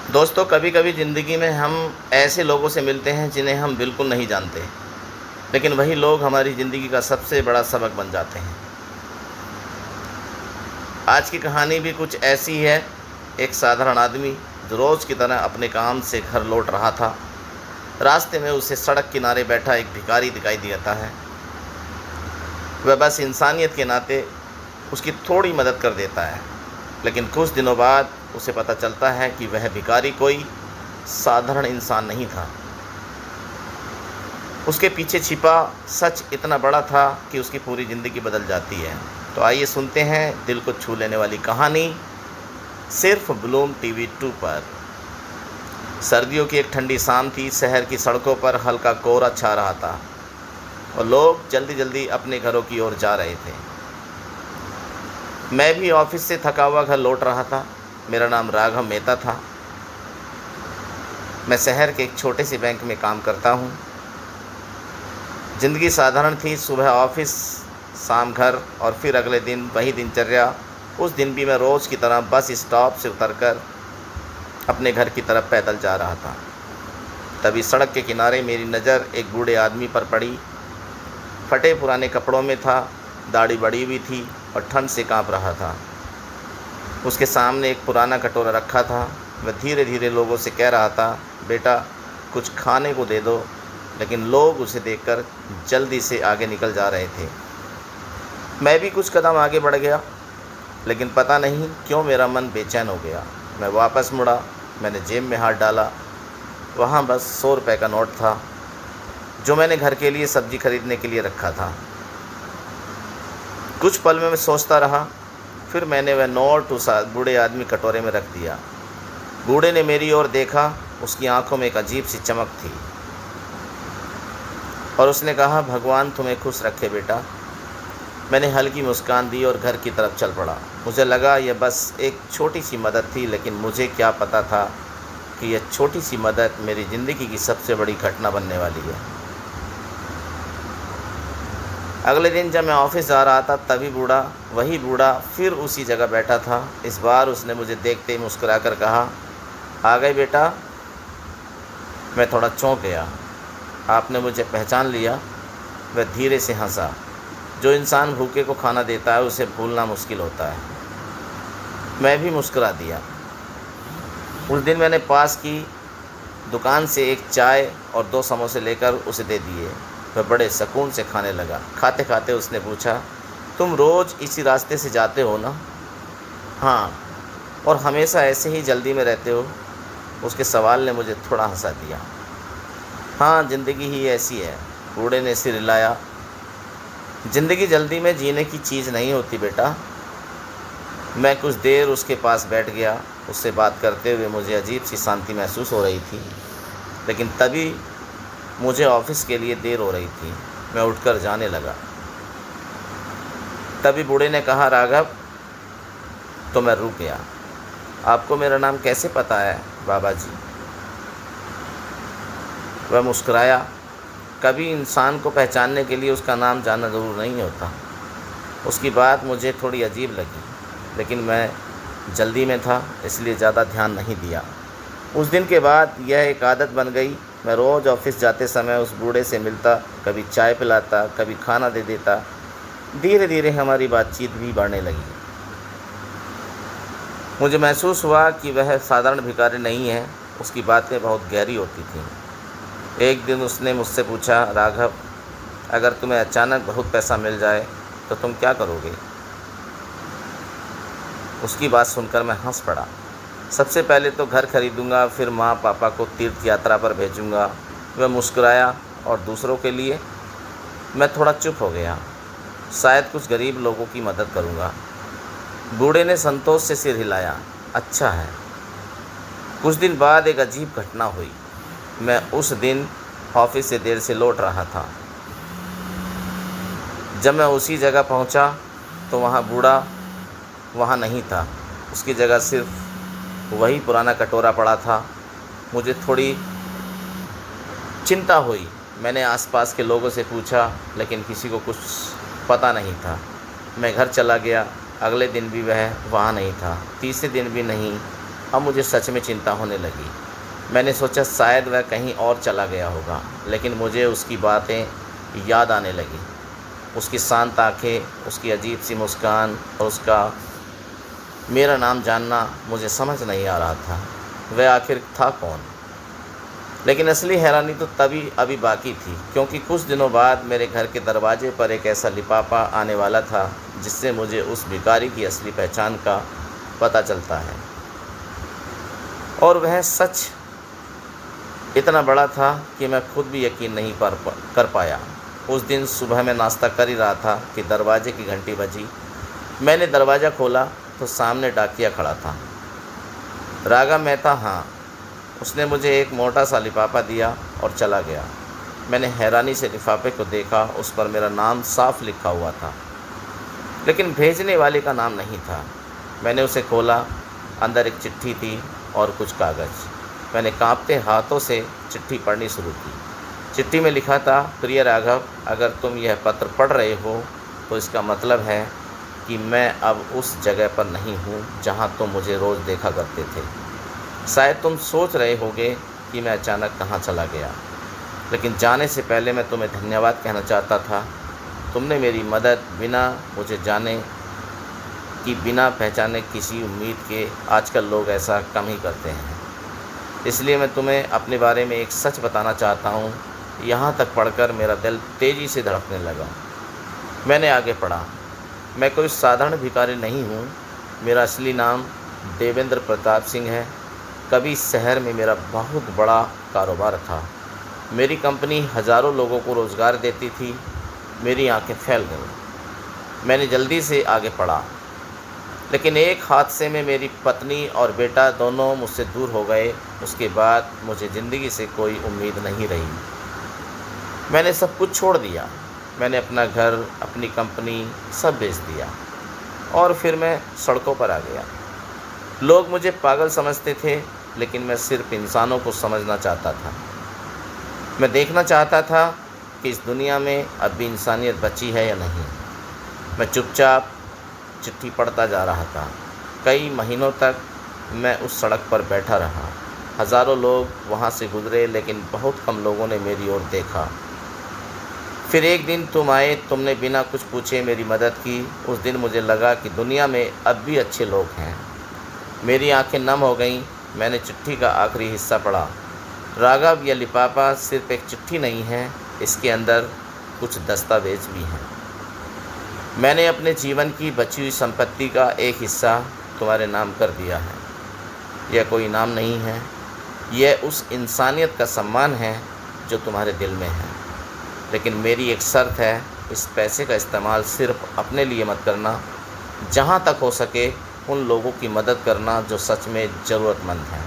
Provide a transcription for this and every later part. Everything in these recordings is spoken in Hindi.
दोस्तों, कभी कभी ज़िंदगी में हम ऐसे लोगों से मिलते हैं जिन्हें हम बिल्कुल नहीं जानते, लेकिन वही लोग हमारी ज़िंदगी का सबसे बड़ा सबक बन जाते हैं। आज की कहानी भी कुछ ऐसी है। एक साधारण आदमी जो रोज़ की तरह अपने काम से घर लौट रहा था। रास्ते में उसे सड़क किनारे बैठा एक भिखारी दिखाई देता है। वह बस इंसानियत के नाते उसकी थोड़ी मदद कर देता है, लेकिन कुछ दिनों बाद उसे पता चलता है कि वह भिखारी कोई साधारण इंसान नहीं था। उसके पीछे छिपा सच इतना बड़ा था कि उसकी पूरी ज़िंदगी बदल जाती है। तो आइए सुनते हैं दिल को छू लेने वाली कहानी, सिर्फ ब्लूम टीवी 2 पर। सर्दियों की एक ठंडी शाम थी। शहर की सड़कों पर हल्का कोहरा छा रहा था और लोग जल्दी जल्दी अपने घरों की ओर जा रहे थे। मैं भी ऑफिस से थका हुआ घर लौट रहा था। मेरा नाम राघव मेहता था। मैं शहर के एक छोटे से बैंक में काम करता हूँ। ज़िंदगी साधारण थी। सुबह ऑफिस, शाम घर और फिर अगले दिन वही दिनचर्या। उस दिन भी मैं रोज़ की तरह बस स्टॉप से उतरकर अपने घर की तरफ पैदल जा रहा था। तभी सड़क के किनारे मेरी नज़र एक बूढ़े आदमी पर पड़ी। फटे पुराने कपड़ों में था, दाढ़ी बड़ी हुई थी और ठंड से काँप रहा था। उसके सामने एक पुराना कटोरा रखा था। वह धीरे धीरे लोगों से कह रहा था, बेटा कुछ खाने को दे दो। लेकिन लोग उसे देखकर जल्दी से आगे निकल जा रहे थे। मैं भी कुछ कदम आगे बढ़ गया, लेकिन पता नहीं क्यों मेरा मन बेचैन हो गया। मैं वापस मुड़ा। मैंने जेब में हाथ डाला। वहाँ बस 100 रुपये का नोट था, जो मैंने घर के लिए सब्ज़ी खरीदने के लिए रखा था। कुछ पल में मैं सोचता रहा, फिर मैंने वह नोट उस बूढ़े आदमी कटोरे में रख दिया। बूढ़े ने मेरी ओर देखा। उसकी आंखों में एक अजीब सी चमक थी और उसने कहा, भगवान तुम्हें खुश रखे बेटा। मैंने हल्की मुस्कान दी और घर की तरफ चल पड़ा। मुझे लगा यह बस एक छोटी सी मदद थी, लेकिन मुझे क्या पता था कि यह छोटी सी मदद मेरी ज़िंदगी की सबसे बड़ी घटना बनने वाली है। अगले दिन जब मैं ऑफिस जा रहा था, तभी वही बूढ़ा फिर उसी जगह बैठा था। इस बार उसने मुझे देखते ही मुस्कुराकर कहा, आ गए बेटा। मैं थोड़ा चौंक गया। आपने मुझे पहचान लिया? वह धीरे से हंसा। जो इंसान भूखे को खाना देता है उसे भूलना मुश्किल होता है। मैं भी मुस्कुरा दिया। उस दिन मैंने पास की दुकान से एक चाय और 2 समोसे लेकर उसे दे दिए। वह बड़े सुकून से खाने लगा। खाते खाते उसने पूछा, तुम रोज़ इसी रास्ते से जाते हो ना? हाँ। और हमेशा ऐसे ही जल्दी में रहते हो? उसके सवाल ने मुझे थोड़ा हंसा दिया। हाँ, ज़िंदगी ही ऐसी है। बूढ़े ने सिर हिलाया। ज़िंदगी जल्दी में जीने की चीज़ नहीं होती बेटा। मैं कुछ देर उसके पास बैठ गया। उससे बात करते हुए मुझे अजीब सी शांति महसूस हो रही थी, लेकिन तभी मुझे ऑफिस के लिए देर हो रही थी। मैं उठकर जाने लगा। तभी बूढ़े ने कहा, राघव। तो मैं रुक गया। आपको मेरा नाम कैसे पता है बाबा जी? वह मुस्कुराया। कभी इंसान को पहचानने के लिए उसका नाम जानना ज़रूर नहीं होता। उसकी बात मुझे थोड़ी अजीब लगी, लेकिन मैं जल्दी में था, इसलिए ज़्यादा ध्यान नहीं दिया। उस दिन के बाद यह एक आदत बन गई। मैं रोज़ ऑफिस जाते समय उस बूढ़े से मिलता, कभी चाय पिलाता, कभी खाना दे देता। धीरे धीरे हमारी बातचीत भी बढ़ने लगी। मुझे महसूस हुआ कि वह साधारण भिखारी नहीं है। उसकी बातें बहुत गहरी होती थीं। एक दिन उसने मुझसे पूछा, राघव, अगर तुम्हें अचानक बहुत पैसा मिल जाए तो तुम क्या करोगे? उसकी बात सुनकर मैं हंस पड़ा। सबसे पहले तो घर खरीदूंगा, फिर माँ पापा को तीर्थ यात्रा पर भेजूंगा। वह मुस्कुराया। और दूसरों के लिए? मैं थोड़ा चुप हो गया। शायद कुछ गरीब लोगों की मदद करूंगा। बूढ़े ने संतोष से सिर हिलाया। अच्छा है। कुछ दिन बाद एक अजीब घटना हुई। मैं उस दिन ऑफिस से देर से लौट रहा था। जब मैं उसी जगह पहुंचा तो वहाँ बूढ़ा वहाँ नहीं था। उसकी जगह सिर्फ वही पुराना कटोरा पड़ा था। मुझे थोड़ी चिंता हुई। मैंने आसपास के लोगों से पूछा, लेकिन किसी को कुछ पता नहीं था। मैं घर चला गया। अगले दिन भी वह वहाँ नहीं था, तीसरे दिन भी नहीं। अब मुझे सच में चिंता होने लगी। मैंने सोचा शायद वह कहीं और चला गया होगा, लेकिन मुझे उसकी बातें याद आने लगी। उसकी शांत आंखें, उसकी अजीब सी मुस्कान और उसका मेरा नाम जानना मुझे समझ नहीं आ रहा था। वह आखिर था कौन? लेकिन असली हैरानी तो तभी अभी बाकी थी, क्योंकि कुछ दिनों बाद मेरे घर के दरवाजे पर एक ऐसा लिफाफा आने वाला था जिससे मुझे उस भिखारी की असली पहचान का पता चलता है। और वह सच इतना बड़ा था कि मैं खुद भी यकीन नहीं कर पाया। उस दिन सुबह मैं नाश्ता कर ही रहा था कि दरवाजे की घंटी बजी। मैंने दरवाज़ा खोला तो सामने डाकिया खड़ा था। रागा मेहता, हाँ। उसने मुझे एक मोटा सा लिफाफा दिया और चला गया। मैंने हैरानी से लिफाफे को देखा। उस पर मेरा नाम साफ लिखा हुआ था, लेकिन भेजने वाले का नाम नहीं था। मैंने उसे खोला। अंदर एक चिट्ठी थी और कुछ कागज़। मैंने कांपते हाथों से चिट्ठी पढ़नी शुरू की। चिट्ठी में लिखा था, प्रिय राघव, अगर तुम यह पत्र पढ़ रहे हो तो इसका मतलब है कि मैं अब उस जगह पर नहीं हूँ जहाँ तुम मुझे रोज़ देखा करते थे। शायद तुम सोच रहे होगे कि मैं अचानक कहाँ चला गया, लेकिन जाने से पहले मैं तुम्हें धन्यवाद कहना चाहता था। तुमने मेरी मदद बिना मुझे जाने कि बिना पहचाने किसी उम्मीद के, आजकल लोग ऐसा कम ही करते हैं। इसलिए मैं तुम्हें अपने बारे में एक सच बताना चाहता हूँ। यहाँ तक पढ़कर मेरा दिल तेज़ी से धड़कने लगा। मैंने आगे पढ़ा, मैं कोई साधारण भिखारी नहीं हूँ। मेरा असली नाम देवेंद्र प्रताप सिंह है। कभी इस शहर में मेरा बहुत बड़ा कारोबार था। मेरी कंपनी हज़ारों लोगों को रोज़गार देती थी। मेरी आंखें फैल गईं। मैंने जल्दी से आगे पढ़ा, लेकिन एक हादसे में मेरी पत्नी और बेटा दोनों मुझसे दूर हो गए। उसके बाद मुझे ज़िंदगी से कोई उम्मीद नहीं रही। मैंने सब कुछ छोड़ दिया। मैंने अपना घर, अपनी कंपनी सब बेच दिया और फिर मैं सड़कों पर आ गया। लोग मुझे पागल समझते थे, लेकिन मैं सिर्फ इंसानों को समझना चाहता था। मैं देखना चाहता था कि इस दुनिया में अब भी इंसानियत बची है या नहीं। मैं चुपचाप चिट्ठी पढ़ता जा रहा था। कई महीनों तक मैं उस सड़क पर बैठा रहा। हज़ारों लोग वहाँ से गुजरे, लेकिन बहुत कम लोगों ने मेरी ओर देखा। फिर एक दिन तुम आए। तुमने बिना कुछ पूछे मेरी मदद की। उस दिन मुझे लगा कि दुनिया में अब भी अच्छे लोग हैं। मेरी आंखें नम हो गईं। मैंने चिट्ठी का आखिरी हिस्सा पढ़ा। राघव, यह लिफाफा सिर्फ एक चिट्ठी नहीं है, इसके अंदर कुछ दस्तावेज भी हैं। मैंने अपने जीवन की बची हुई संपत्ति का एक हिस्सा तुम्हारे नाम कर दिया है। यह कोई इनाम नहीं है, यह उस इंसानियत का सम्मान है जो तुम्हारे दिल में है। लेकिन मेरी एक शर्त है, इस पैसे का इस्तेमाल सिर्फ अपने लिए मत करना। जहाँ तक हो सके उन लोगों की मदद करना जो सच में ज़रूरतमंद हैं।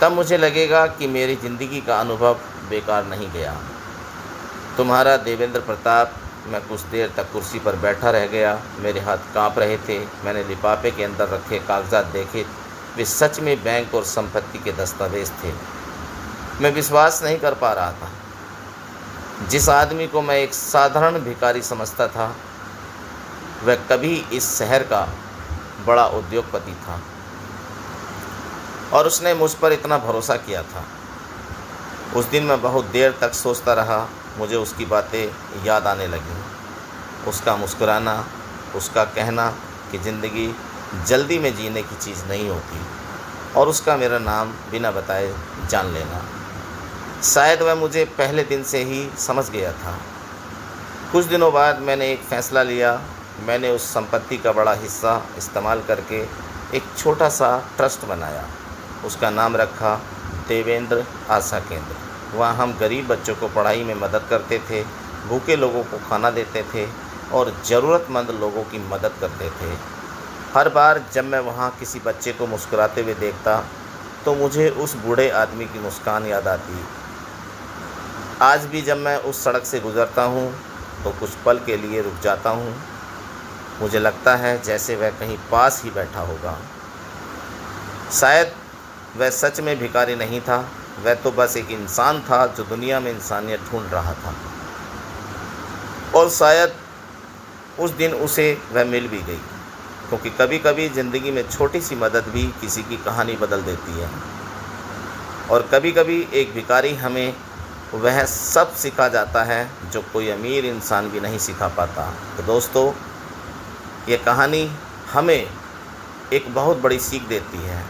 तब मुझे लगेगा कि मेरी ज़िंदगी का अनुभव बेकार नहीं गया। तुम्हारा देवेंद्र प्रताप। मैं कुछ देर तक कुर्सी पर बैठा रह गया। मेरे हाथ कांप रहे थे। मैंने लिफाफे के अंदर रखे कागजात देखे। वे सच में बैंक और संपत्ति के दस्तावेज थे। मैं विश्वास नहीं कर पा रहा था। जिस आदमी को मैं एक साधारण भिखारी समझता था, वह कभी इस शहर का बड़ा उद्योगपति था और उसने मुझ पर इतना भरोसा किया था। उस दिन मैं बहुत देर तक सोचता रहा। मुझे उसकी बातें याद आने लगीं। उसका मुस्कुराना, उसका कहना कि ज़िंदगी जल्दी में जीने की चीज़ नहीं होती, और उसका मेरा नाम बिना बताए जान लेना। शायद वह मुझे पहले दिन से ही समझ गया था। कुछ दिनों बाद मैंने एक फ़ैसला लिया। मैंने उस संपत्ति का बड़ा हिस्सा इस्तेमाल करके एक छोटा सा ट्रस्ट बनाया। उसका नाम रखा देवेंद्र आशा केंद्र। वहाँ हम गरीब बच्चों को पढ़ाई में मदद करते थे, भूखे लोगों को खाना देते थे और ज़रूरतमंद लोगों की मदद करते थे। हर बार जब मैं वहाँ किसी बच्चे को मुस्कुराते हुए देखता तो मुझे उस बूढ़े आदमी की मुस्कान याद आती। आज भी जब मैं उस सड़क से गुज़रता हूँ तो कुछ पल के लिए रुक जाता हूँ। मुझे लगता है जैसे वह कहीं पास ही बैठा होगा। शायद वह सच में भिखारी नहीं था, वह तो बस एक इंसान था जो दुनिया में इंसानियत ढूंढ रहा था। और शायद उस दिन उसे वह मिल भी गई। क्योंकि कभी कभी ज़िंदगी में छोटी सी मदद भी किसी की कहानी बदल देती है। और कभी कभी एक भिखारी हमें वह सब सिखा जाता है जो कोई अमीर इंसान भी नहीं सिखा पाता। तो दोस्तों, ये कहानी हमें एक बहुत बड़ी सीख देती है।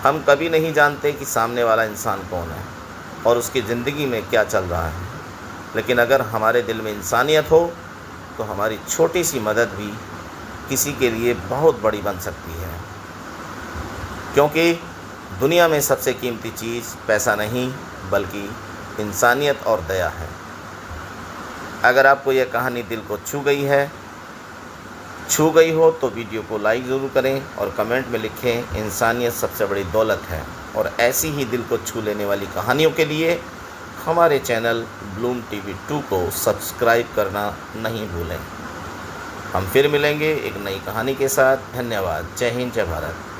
हम कभी नहीं जानते कि सामने वाला इंसान कौन है और उसकी ज़िंदगी में क्या चल रहा है, लेकिन अगर हमारे दिल में इंसानियत हो तो हमारी छोटी सी मदद भी किसी के लिए बहुत बड़ी बन सकती है। क्योंकि दुनिया में सबसे कीमती चीज़ पैसा नहीं बल्कि इंसानियत और दया है। अगर आपको यह कहानी दिल को छू गई हो तो वीडियो को लाइक ज़रूर करें और कमेंट में लिखें, इंसानियत सबसे बड़ी दौलत है। और ऐसी ही दिल को छू लेने वाली कहानियों के लिए हमारे चैनल ब्लूम टीवी 2 को सब्सक्राइब करना नहीं भूलें। हम फिर मिलेंगे एक नई कहानी के साथ। धन्यवाद। जय हिंद, जय भारत।